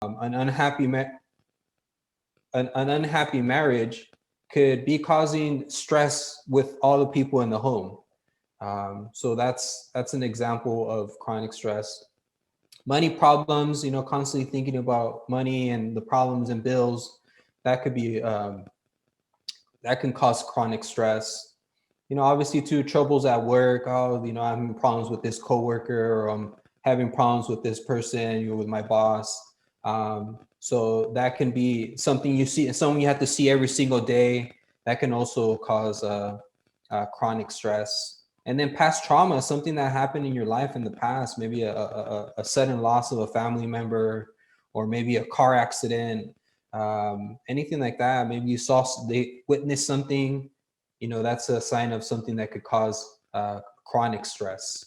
An an unhappy marriage could be causing stress with all the people in the home. So that's an example of chronic stress. Money problems, constantly thinking about money and the problems and bills, that could be that can cause chronic stress. Obviously too, troubles at work. Oh, I'm having problems with this coworker, or I'm having problems with this person, with my boss. So that can be something you see, someone you have to see every single day. That can also cause chronic stress. And then past trauma, something that happened in your life in the past, maybe a sudden loss of a family member, or maybe a car accident, anything like that. Maybe they witnessed something, that's a sign of something that could cause chronic stress.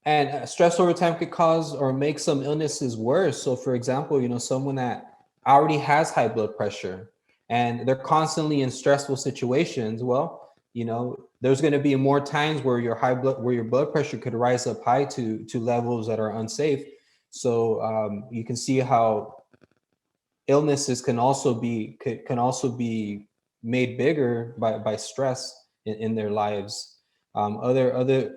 And stress over time could cause or make some illnesses worse. So, for example, someone that already has high blood pressure and they're constantly in stressful situations, well, there's going to be more times where where your blood pressure could rise up high to levels that are unsafe. So you can see how illnesses can also be made bigger by stress in their lives. Other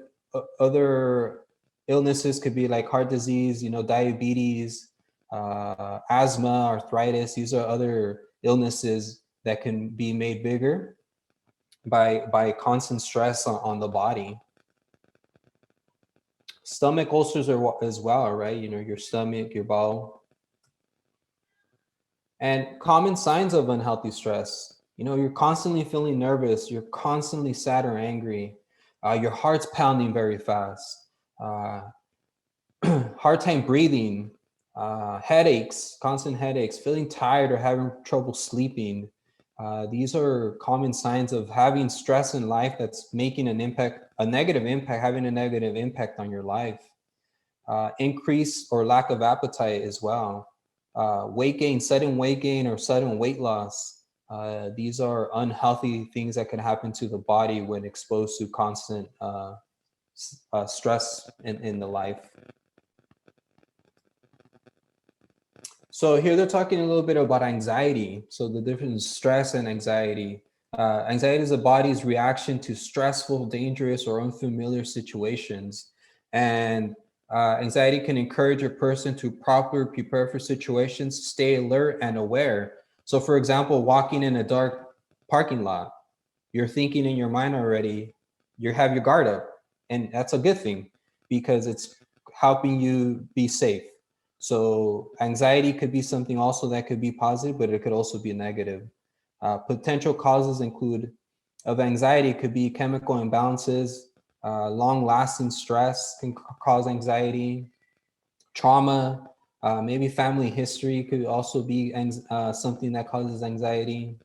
illnesses could be like heart disease, diabetes, asthma, arthritis. These are other illnesses that can be made bigger by constant stress on the body. Stomach ulcers are as well, right? Your stomach, your bowel. And common signs of unhealthy stress, you're constantly feeling nervous, you're constantly sad or angry, your heart's pounding very fast, uh, hard time breathing, headaches, constant headaches, feeling tired or having trouble sleeping. These are common signs of having stress in life that's making having a negative impact on your life. Increase or lack of appetite as well. Weight gain, sudden weight gain, or sudden weight loss. These are unhealthy things that can happen to the body when exposed to constant stress in the life. So here they're talking a little bit about anxiety. So the difference is stress and anxiety. Anxiety is the body's reaction to stressful, dangerous, or unfamiliar situations. And anxiety can encourage a person to properly prepare for situations, stay alert and aware. So for example, walking in a dark parking lot, you're thinking in your mind already, you have your guard up. And that's a good thing because it's helping you be safe. So anxiety could be something also that could be positive, but it could also be negative. Potential causes include of anxiety could be chemical imbalances, long-lasting stress can cause anxiety, trauma, maybe family history could also be something that causes anxiety.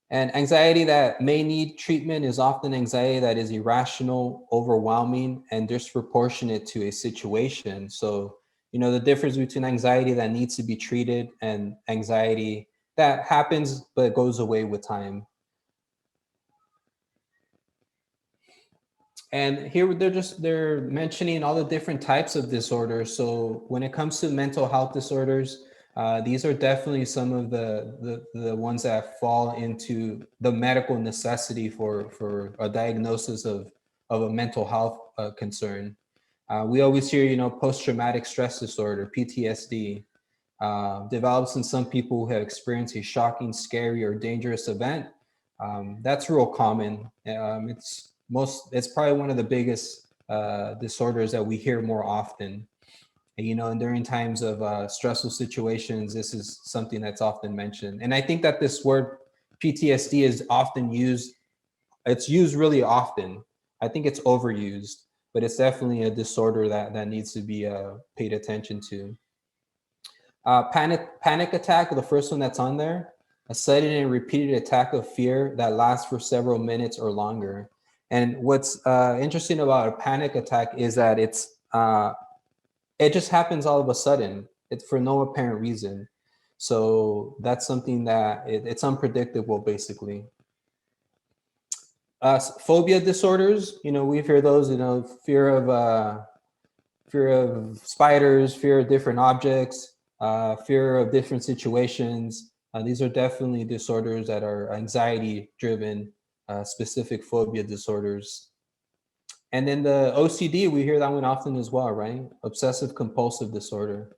And anxiety that may need treatment is often anxiety that is irrational, overwhelming, and disproportionate to a situation. So, the difference between anxiety that needs to be treated and anxiety that happens but goes away with time. And here they're mentioning all the different types of disorders. So when it comes to mental health disorders, these are definitely some of the ones that fall into the medical necessity for a diagnosis of a mental health concern. We always hear, post-traumatic stress disorder, PTSD, develops in some people who have experienced a shocking, scary, or dangerous event. That's real common. It's probably one of the biggest disorders that we hear more often. And during times of stressful situations, this is something that's often mentioned. And I think that this word PTSD is often used. It's used really often. I think it's overused, but it's definitely a disorder that needs to be paid attention to. Panic attack, the first one that's on there, a sudden and repeated attack of fear that lasts for several minutes or longer. And what's interesting about a panic attack is that it just happens all of a sudden. It's for no apparent reason. So that's something that it's unpredictable, basically. Phobia disorders, we've heard those, fear of spiders, fear of different objects, fear of different situations. These are definitely disorders that are anxiety driven, specific phobia disorders. And then the OCD, we hear that one often as well, right? Obsessive compulsive disorder.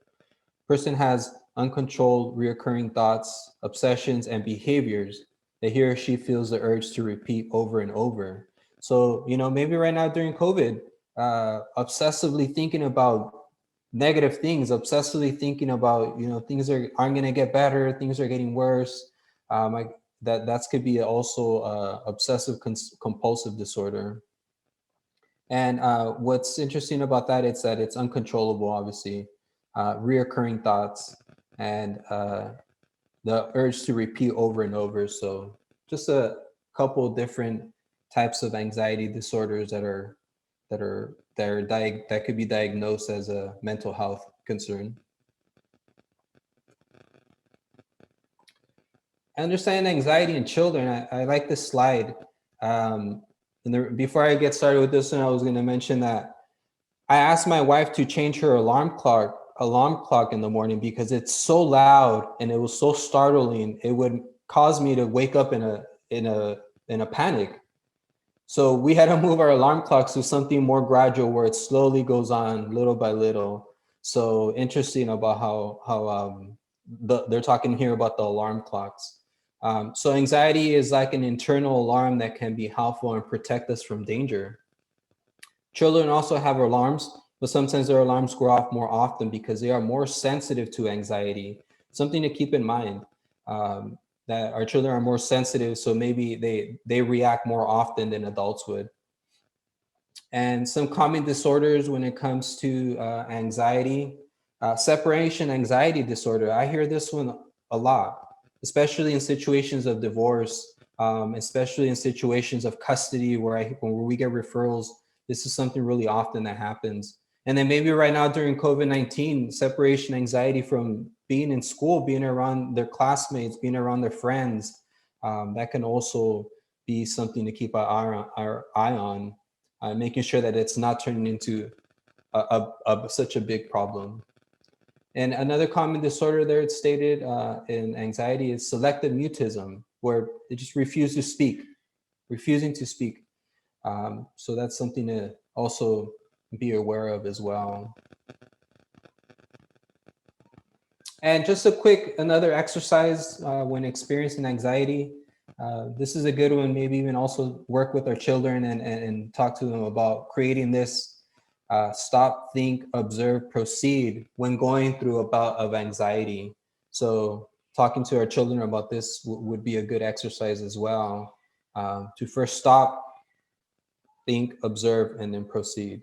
Person has uncontrolled reoccurring thoughts, obsessions, and behaviors that he or she feels the urge to repeat over and over. So, maybe right now during COVID, obsessively thinking about negative things, obsessively thinking about, things aren't going to get better, things are getting worse. Like that's could be also obsessive compulsive disorder. And what's interesting about that is that it's uncontrollable, obviously, reoccurring thoughts, and the urge to repeat over and over. So just a couple different types of anxiety disorders that could be diagnosed as a mental health concern. Understanding anxiety in children. I like this slide. Before I get started with this one, I was going to mention that I asked my wife to change her alarm clock in the morning because it's so loud and it was so startling. It would cause me to wake up in a panic. So we had to move our alarm clocks to something more gradual where it slowly goes on little by little. So interesting about how they're talking here about the alarm clocks. So anxiety is like an internal alarm that can be helpful and protect us from danger. Children also have alarms, but sometimes their alarms go off more often because they are more sensitive to anxiety. Something to keep in mind, that our children are more sensitive, so maybe they react more often than adults would. And some common disorders when it comes to anxiety, separation anxiety disorder. I hear this one a lot, especially in situations of divorce, especially in situations of custody where we get referrals. This is something really often that happens. And then maybe right now during COVID-19, separation anxiety from being in school, being around their classmates, being around their friends, that can also be something to keep our eye on, making sure that it's not turning into such a big problem. And another common disorder there it's stated in anxiety is selective mutism, where they just refuse to speak, refusing to speak. So that's something to also be aware of as well. And just another exercise when experiencing anxiety. This is a good one. Maybe even also work with our children and talk to them about creating this stop, think, observe, proceed when going through a bout of anxiety. So talking to our children about this would be a good exercise as well, to first stop, think, observe, and then proceed.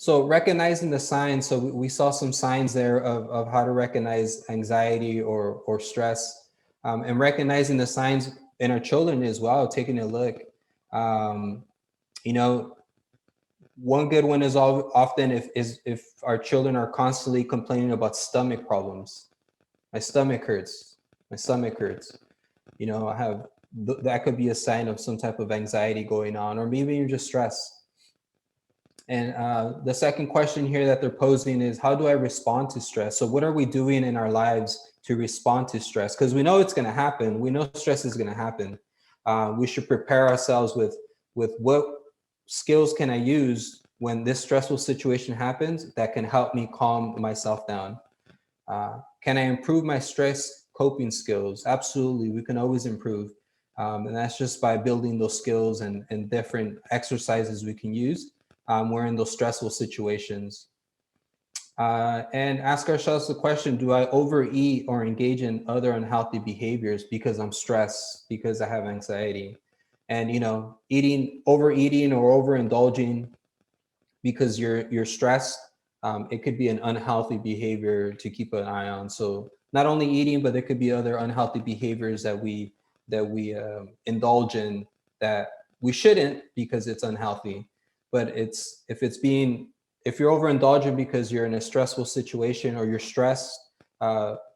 So recognizing the signs, so we saw some signs there of how to recognize anxiety or stress, and recognizing the signs in our children as well, taking a look. Um, you know, one good one is often if our children are constantly complaining about stomach problems. My stomach hurts. My stomach hurts. I have that could be a sign of some type of anxiety going on, or maybe even just stress. And the second question here that they're posing is, how do I respond to stress? So what are we doing in our lives to respond to stress? Because we know it's going to happen. We know stress is going to happen. We should prepare ourselves with what skills can I use when this stressful situation happens that can help me calm myself down. Can I improve my stress coping skills? Absolutely, we can always improve. And that's just by building those skills and different exercises we can use. We're in those stressful situations. And ask ourselves the question, do I overeat or engage in other unhealthy behaviors because I'm stressed, because I have anxiety? And, overeating or overindulging because you're stressed, it could be an unhealthy behavior to keep an eye on. So not only eating, but there could be other unhealthy behaviors that we indulge in that we shouldn't because it's unhealthy. But if you're overindulging because you're in a stressful situation or you're stressed,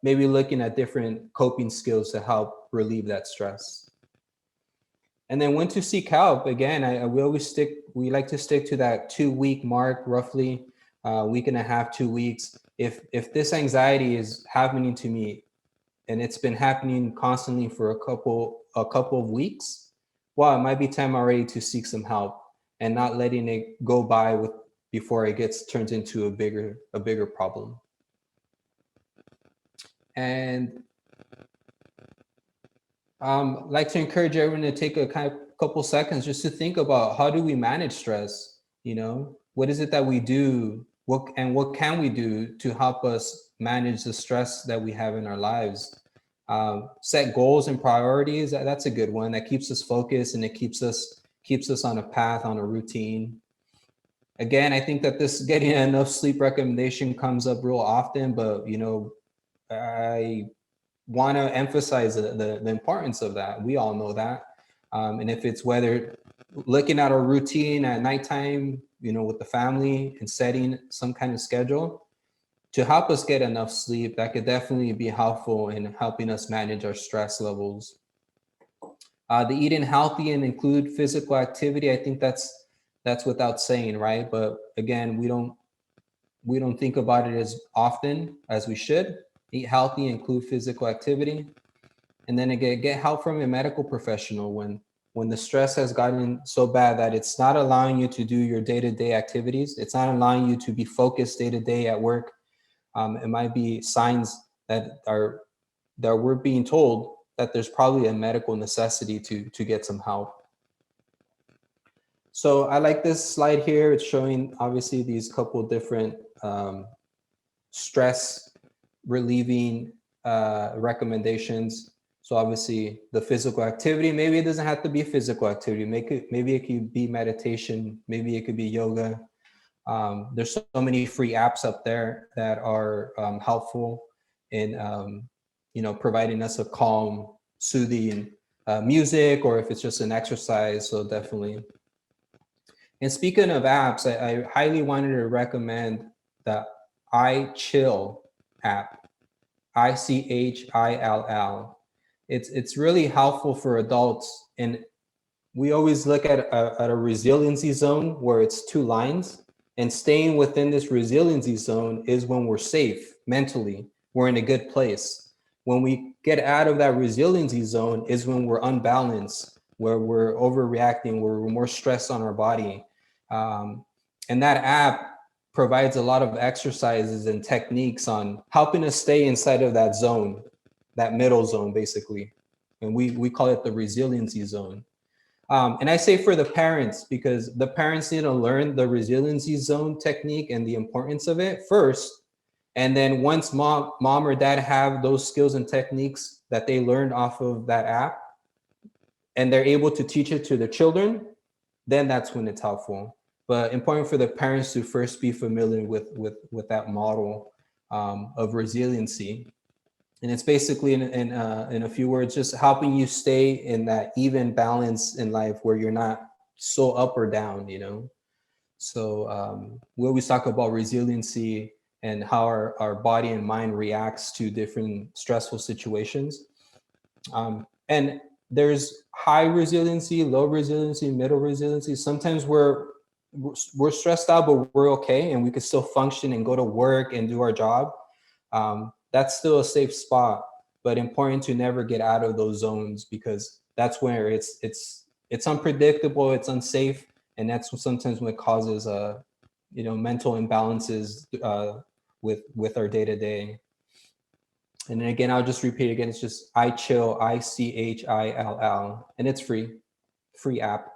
maybe looking at different coping skills to help relieve that stress. And then when to seek help, again, we like to stick to that 2 week mark, roughly, week and a half, 2 weeks. If this anxiety is happening to me and it's been happening constantly for a couple of weeks, well, it might be time already to seek some help and not letting it go by before it turns into a bigger problem. And like to encourage everyone to take a couple seconds just to think about, how do we manage stress? What is it that we do? What can we do to help us manage the stress that we have in our lives? Set goals and priorities. That's a good one. That keeps us focused, and it keeps us on a path, on a routine. Again, I think that this getting enough sleep recommendation comes up real often, but I want to emphasize the importance of that. We all know that. And if it's whether looking at our routine at nighttime, with the family, and setting some kind of schedule to help us get enough sleep, that could definitely be helpful in helping us manage our stress levels. The eating healthy and include physical activity, I think that's without saying, right? But again, we don't think about it as often as we should. Eat healthy, include physical activity. And then again, get help from a medical professional when the stress has gotten so bad that it's not allowing you to do your day-to-day activities. It's not allowing you to be focused day-to-day at work. It might be signs that we're being told that there's probably a medical necessity to get some help. So I like this slide here. It's showing obviously these couple different stress relieving recommendations. So obviously the physical activity, maybe it doesn't have to be physical activity. Maybe it could be meditation. Maybe it could be yoga. There's so many free apps up there that are helpful in providing us a calm, soothing music, or if it's just an exercise. So definitely. And speaking of apps, I highly wanted to recommend the iChill app, ICHILL. It's really helpful for adults, and we always look at a resiliency zone where it's 2 lines, and staying within this resiliency zone is when we're safe mentally, we're in a good place. When we get out of that resiliency zone is when we're unbalanced, where we're overreacting, where we're more stressed on our body. And that app provides a lot of exercises and techniques on helping us stay inside of that zone, that middle zone, basically. And we call it the resiliency zone. And I say for the parents, because the parents need to learn the resiliency zone technique and the importance of it first. And then once mom or dad have those skills and techniques that they learned off of that app, and they're able to teach it to their children, then that's when it's helpful. But important for the parents to first be familiar with that model of resiliency. And it's basically, in a few words, just helping you stay in that even balance in life where you're not so up or down, So we always talk about resiliency and how our body and mind reacts to different stressful situations. And there's high resiliency, low resiliency, middle resiliency. Sometimes we're stressed out, but we're okay, and we could still function and go to work and do our job. That's still a safe spot, but important to never get out of those zones, because that's where it's unpredictable, it's unsafe, and that's sometimes when it causes mental imbalances with our day to day. And then again, I'll just repeat again. It's just iChill, ICHILL, and it's free app.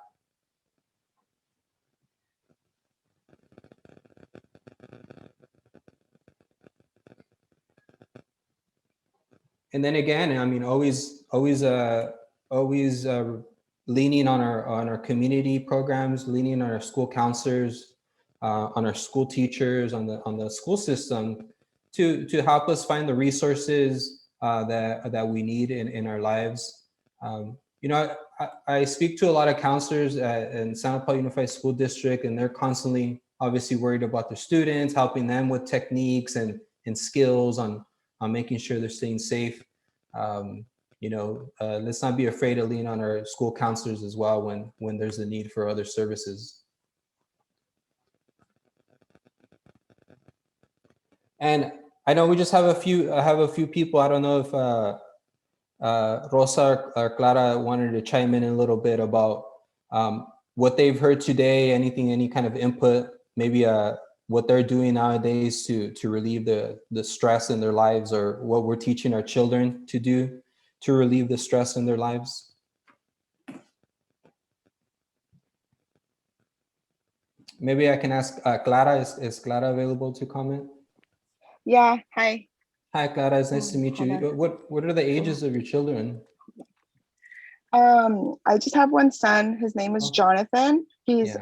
And then again, I mean, always leaning on our community programs, leaning on our school counselors, on our school teachers, on the school system, to help us find the resources that we need in our lives. I speak to a lot of counselors in San Paulo Unified School District, and they're constantly obviously worried about their students, helping them with techniques and skills on on making sure they're staying safe. Let's not be afraid to lean on our school counselors as well when there's a need for other services. And I know we just have a few people. I don't know if Rosa or Clara wanted to chime in a little bit about what they've heard today, any kind of input, maybe what they're doing nowadays to relieve the stress in their lives, or what we're teaching our children to do to relieve the stress in their lives. Maybe I can ask Clara. Is Clara available to comment? Yeah, hi. Hi, Clara. It's nice to meet you. What are the ages of your children? I just have one son. His name is Jonathan. He's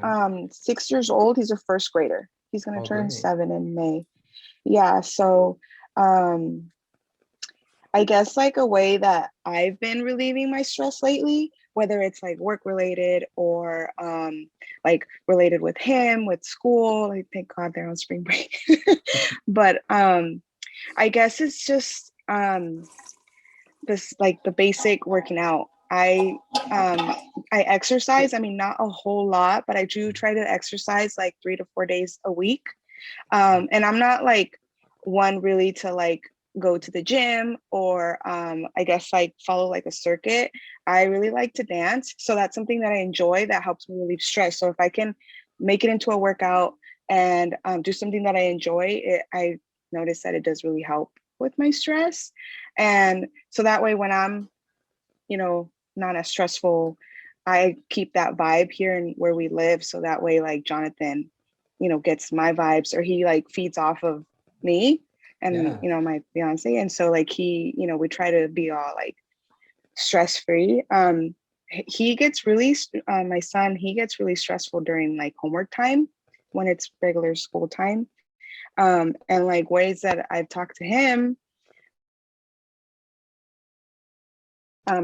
6 years old. He's a first grader. He's gonna turn 7 in May. Yeah, so I guess like a way that I've been relieving my stress lately, whether it's like work related or like related with him, with school, like thank God they're on spring break. But I guess it's just this, like the basic working out. I exercise, I mean, not a whole lot, but I do try to exercise like 3 to 4 days a week. And I'm not like one really to like go to the gym or I guess like follow like a circuit. I really like to dance. So that's something that I enjoy that helps me relieve stress. So if I can make it into a workout and do something that I enjoy, I notice that it does really help with my stress. And so that way when I'm, not as stressful, I keep that vibe here and where we live. So that way like Jonathan, gets my vibes, or he like feeds off of me and my fiance. And so like he, we try to be all like stress free. He gets really my son, he gets really stressful during like homework time when it's regular school time. And like ways that I've talked to him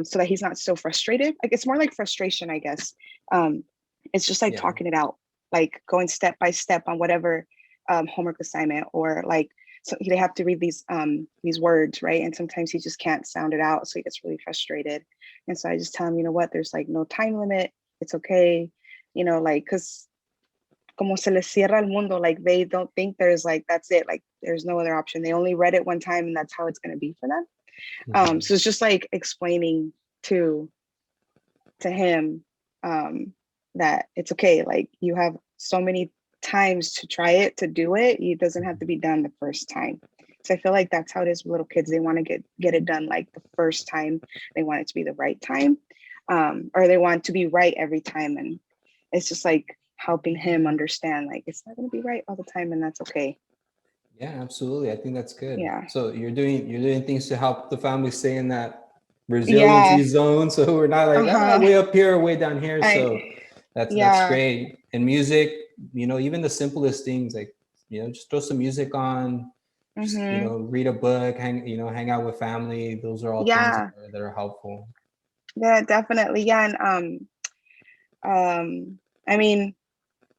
so that he's not so frustrated. Like it's more like frustration, I guess. It's just like talking it out, like going step by step on whatever homework assignment, or like, so they have to read these words, right? And sometimes he just can't sound it out, so he gets really frustrated. And so I just tell him, you know what, there's like no time limit. It's okay, like, because como se les cierra el mundo, like they don't think there's like, that's it, like there's no other option. They only read it one time and that's how it's going to be for them. So it's just like explaining to him that it's okay, like you have so many times to try it, to do it. It doesn't have to be done the first time. So I feel like that's how it is with little kids. They want to get it done like the first time. They want it to be the right time, or they want to be right every time. And it's just like helping him understand like it's not going to be right all the time, and that's okay. Yeah, absolutely. I think that's good. Yeah. So you're doing things to help the family stay in that resiliency zone. So we're not like way up here or way down here. So that's great. And music, even the simplest things, like, just throw some music on, just, read a book, hang out with family. Those are all things that are helpful. Yeah, definitely. Yeah. And I mean,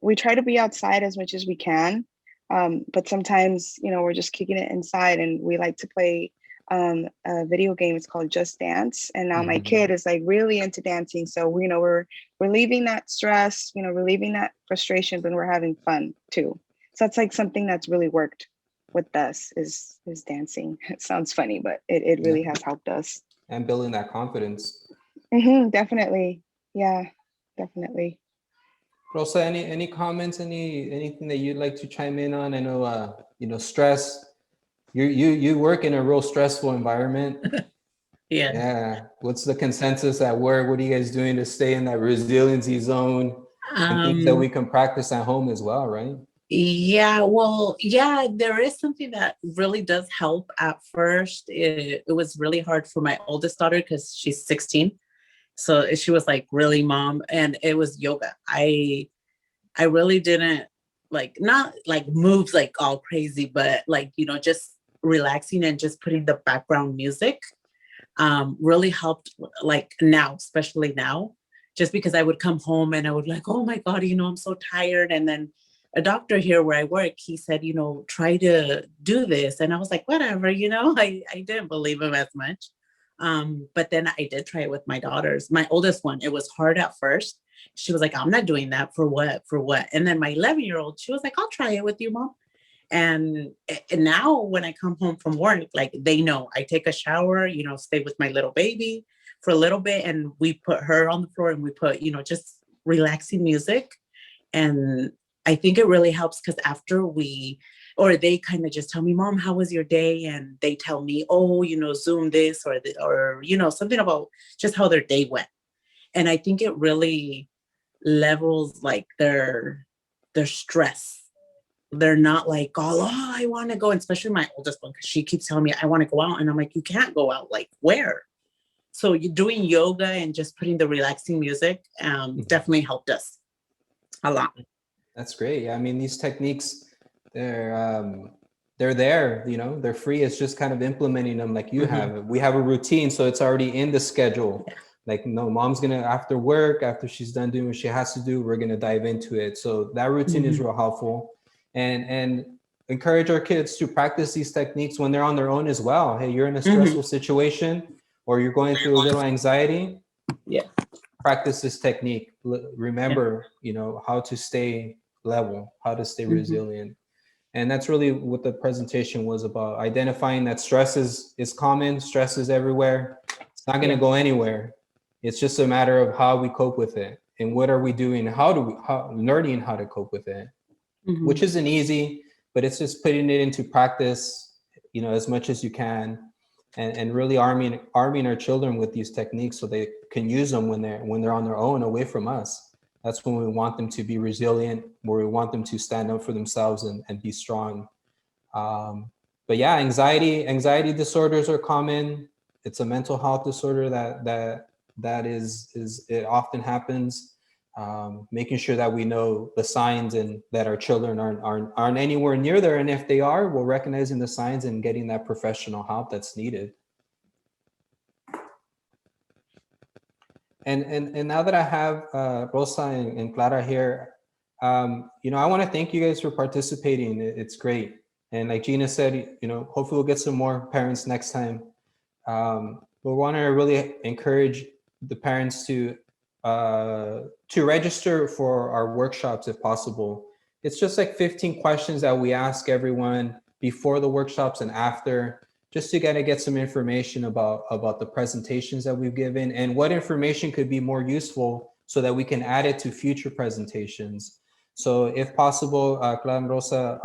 we try to be outside as much as we can. But sometimes, we're just kicking it inside, and we like to play a video game. It's called Just Dance. And now my kid is like really into dancing. So, we're relieving that stress, relieving that frustration, but we're having fun too. So that's like something that's really worked with us is dancing. It sounds funny, but it really has helped us. And building that confidence. Definitely. Yeah, definitely. Rosa, any comments, anything that you'd like to chime in on? I know, stress. You work in a real stressful environment. Yeah. What's the consensus at work? What are you guys doing to stay in that resiliency zone? And things that we can practice at home as well, right? Yeah, well, yeah, there is something that really does help at first. It was really hard for my oldest daughter because she's 16. So she was like, really, mom? And it was yoga. I really didn't not like moves like all crazy, but like, just relaxing and just putting the background music really helped, like now, especially now, just because I would come home and I would like, oh my God, I'm so tired. And then a doctor here where I work, he said, try to do this. And I was like, whatever, I didn't believe him as much. But then I did try it with my daughters. My oldest one, it was hard at first. She was like, I'm not doing that. For what? For what? And then my 11-year-old, she was like, I'll try it with you, Mom. And now when I come home from work, like they know I take a shower, stay with my little baby for a little bit. And we put her on the floor and we put, just relaxing music. And I think it really helps because after they kind of just tell me, Mom, how was your day? And they tell me, oh, Zoom this or something about just how their day went. And I think it really levels like their stress. They're not like, oh, I want to go, and especially my oldest one, because she keeps telling me I want to go out. And I'm like, you can't go out, like where? So you're doing yoga and just putting the relaxing music definitely helped us a lot. That's great. I mean, these techniques, they're there, they're free. It's just kind of implementing them like you have. We have a routine, so it's already in the schedule. Yeah. Like, no, Mom's gonna, after work, after she's done doing what she has to do, we're gonna dive into it. So that routine is real helpful. And encourage our kids to practice these techniques when they're on their own as well. Hey, you're in a stressful situation or you're going through a little anxiety. Yeah. Practice this technique. Remember, how to stay level, how to stay resilient. And that's really what the presentation was about, identifying that stress is common, stress is everywhere. It's not going to go anywhere. It's just a matter of how we cope with it and what are we doing, learning how to cope with it, which isn't easy, but it's just putting it into practice, as much as you can, and really arming our children with these techniques so they can use them when they're on their own away from us. That's when we want them to be resilient, where we want them to stand up for themselves and be strong. But yeah, anxiety disorders are common. It's a mental health disorder that is it often happens. Making sure that we know the signs and that our children aren't anywhere near there, and if they are, we're recognizing the signs and getting that professional help that's needed. And now that I have Rosa and Clara here, I want to thank you guys for participating. It's great, and like Gina said, hopefully we'll get some more parents next time. We want to really encourage the parents to register for our workshops if possible. It's just like 15 questions that we ask everyone before the workshops and after, just to get some information about the presentations that we've given and what information could be more useful so that we can add it to future presentations. So if possible, Clara and Rosa,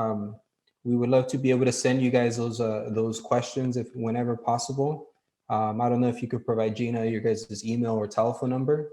we would love to be able to send you guys those questions whenever possible. I don't know if you could provide Gina your guys' email or telephone number.